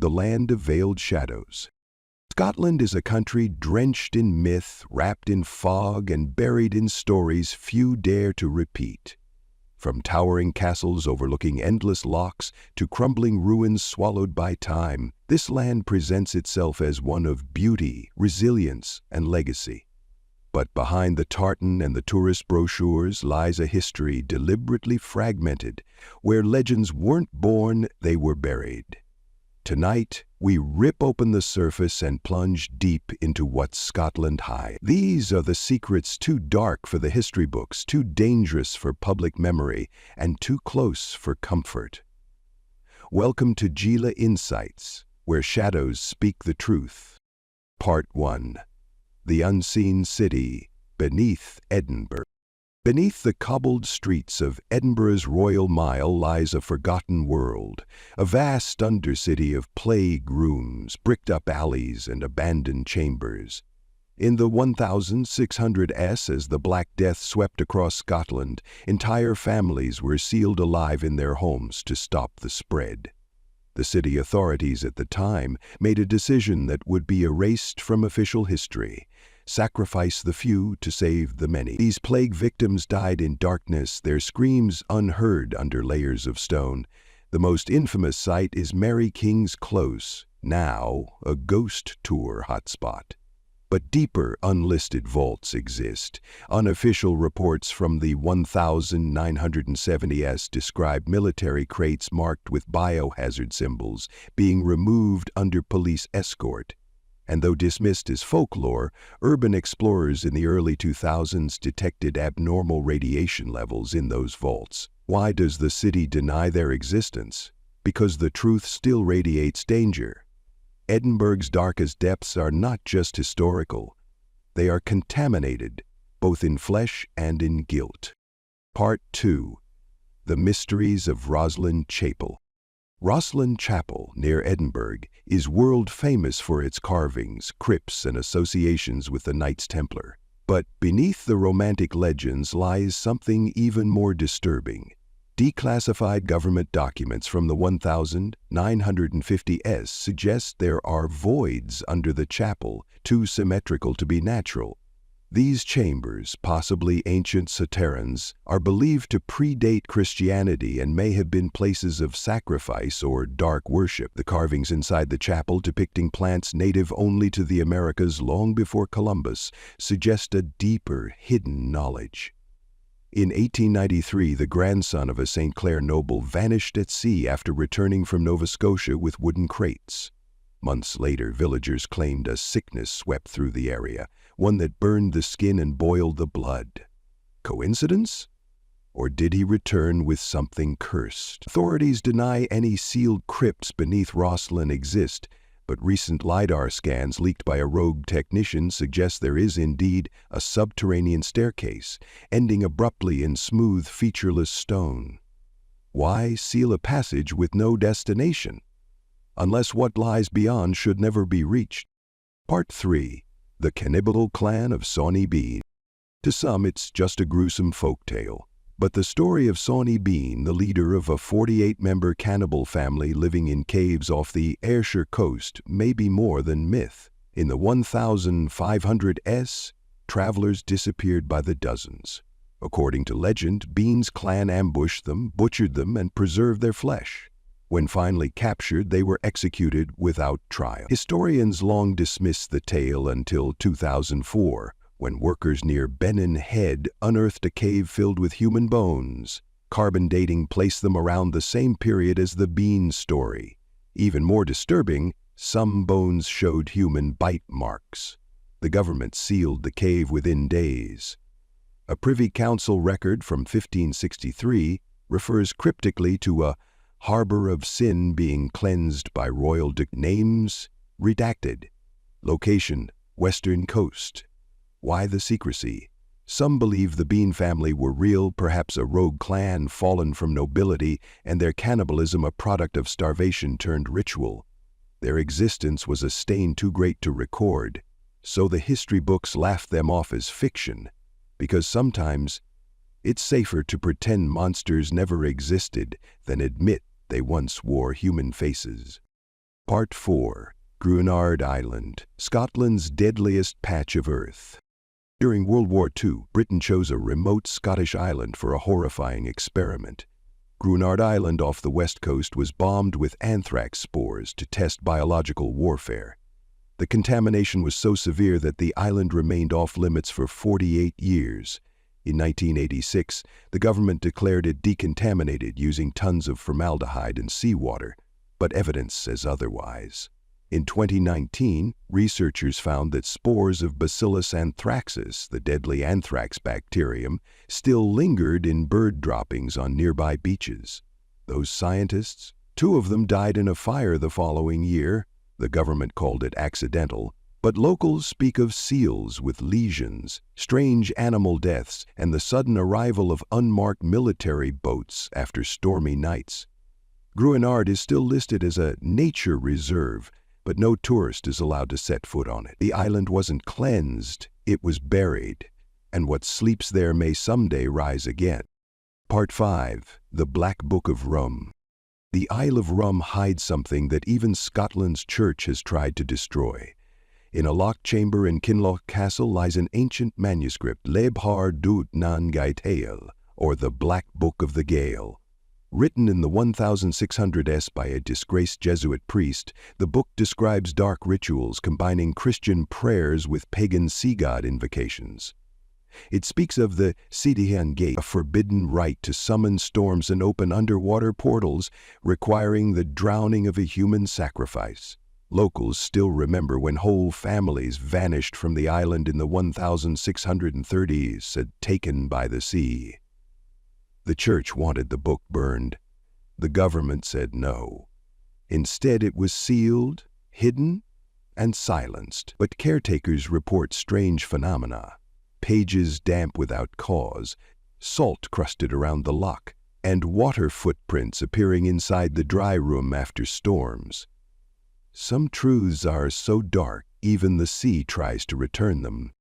the land of veiled shadows. Scotland is a country drenched in myth, wrapped in fog, and buried in stories few dare to repeat. From towering castles overlooking endless lochs to crumbling ruins swallowed by time, this land presents itself as one of beauty, resilience, and legacy. But behind the tartan and the tourist brochures lies a history deliberately fragmented, where legends weren't born, they were buried. Tonight, we rip open the surface and plunge deep into what Scotland hides. These are the secrets too dark for the history books, too dangerous for public memory, and too close for comfort. Welcome to Gila Insights, where shadows speak the truth. Part 1. The Unseen City Beneath Edinburgh. Beneath the cobbled streets of Edinburgh's Royal Mile lies a forgotten world, a vast undercity of plague rooms, bricked-up alleys, and abandoned chambers. In the 1600s, as the Black Death swept across Scotland, entire families were sealed alive in their homes to stop the spread. The city authorities at the time made a decision that would be erased from official history: sacrifice the few to save the many. These plague victims died in darkness, their screams unheard under layers of stone. The most infamous site is Mary King's Close, now a ghost tour hotspot. But deeper, unlisted vaults exist. Unofficial reports from the 1970s describe military crates marked with biohazard symbols being removed under police escort. And though dismissed as folklore, urban explorers in the early 2000s detected abnormal radiation levels in those vaults. Why does the city deny their existence? Because the truth still radiates danger. Edinburgh's darkest depths are not just historical. They are contaminated, both in flesh and in guilt. Part 2. The Mysteries of Roslin Chapel. Roslin Chapel, near Edinburgh, is world-famous for its carvings, crypts, and associations with the Knights Templar. But beneath the romantic legends lies something even more disturbing. Declassified government documents from the 1950s suggest there are voids under the chapel, too symmetrical to be natural. These chambers, possibly ancient souterrains, are believed to predate Christianity and may have been places of sacrifice or dark worship. The carvings inside the chapel, depicting plants native only to the Americas long before Columbus, suggest a deeper, hidden knowledge. In 1893, the grandson of a St. Clair noble vanished at sea after returning from Nova Scotia with wooden crates. Months later, villagers claimed a sickness swept through the area, one that burned the skin and boiled the blood. Coincidence? Or did he return with something cursed? Authorities deny any sealed crypts beneath Roslin exist, but recent LiDAR scans leaked by a rogue technician suggest there is indeed a subterranean staircase, ending abruptly in smooth, featureless stone. Why seal a passage with no destination? Unless what lies beyond should never be reached. Part 3. The Cannibal Clan of Sawney Bean. To some, it's just a gruesome folktale. But the story of Sawney Bean, the leader of a 48-member cannibal family living in caves off the Ayrshire coast, may be more than myth. In the 1500s, travelers disappeared by the dozens. According to legend, Bean's clan ambushed them, butchered them, and preserved their flesh. When finally captured, they were executed without trial. Historians long dismissed the tale until 2004, when workers near Benin Head unearthed a cave filled with human bones. Carbon dating placed them around the same period as the Bean story. Even more disturbing, some bones showed human bite marks. The government sealed the cave within days. A Privy Council record from 1563 refers cryptically to a harbor of sin being cleansed by royal names redacted. Location: Western Coast. Why the secrecy? Some believe the Bean family were real, perhaps a rogue clan fallen from nobility, and their cannibalism a product of starvation turned ritual. Their existence was a stain too great to record, so the history books laughed them off as fiction, because sometimes it's safer to pretend monsters never existed than admit they once wore human faces. Part 4. Gruinard Island, Scotland's deadliest patch of earth. During World War II, Britain chose a remote Scottish island for a horrifying experiment. Gruinard Island off the west coast was bombed with anthrax spores to test biological warfare. The contamination was so severe that the island remained off-limits for 48 years. In 1986, the government declared it decontaminated using tons of formaldehyde and seawater, but evidence says otherwise. In 2019, researchers found that spores of Bacillus anthracis, the deadly anthrax bacterium, still lingered in bird droppings on nearby beaches. Those scientists, 2 of them died in a fire the following year. The government called it accidental, but locals speak of seals with lesions, strange animal deaths, and the sudden arrival of unmarked military boats after stormy nights. Gruinard is still listed as a nature reserve, but no tourist is allowed to set foot on it. The island wasn't cleansed, it was buried, and what sleeps there may someday rise again. Part 5. The Black Book of Rum. The Isle of Rum hides something that even Scotland's church has tried to destroy. In a locked chamber in Kinloch Castle lies an ancient manuscript, Lebhar dút nan Gaetail, or the Black Book of the Gael. Written in the 1600s by a disgraced Jesuit priest, the book describes dark rituals combining Christian prayers with pagan sea god invocations. It speaks of the Sidihan Gate, a forbidden rite to summon storms and open underwater portals, requiring the drowning of a human sacrifice. Locals still remember when whole families vanished from the island in the 1630s, said taken by the sea. The church wanted the book burned. The government said no. Instead, it was sealed, hidden, and silenced. But caretakers report strange phenomena. Pages damp without cause, salt crusted around the lock, and water footprints appearing inside the dry room after storms. Some truths are so dark, even the sea tries to return them.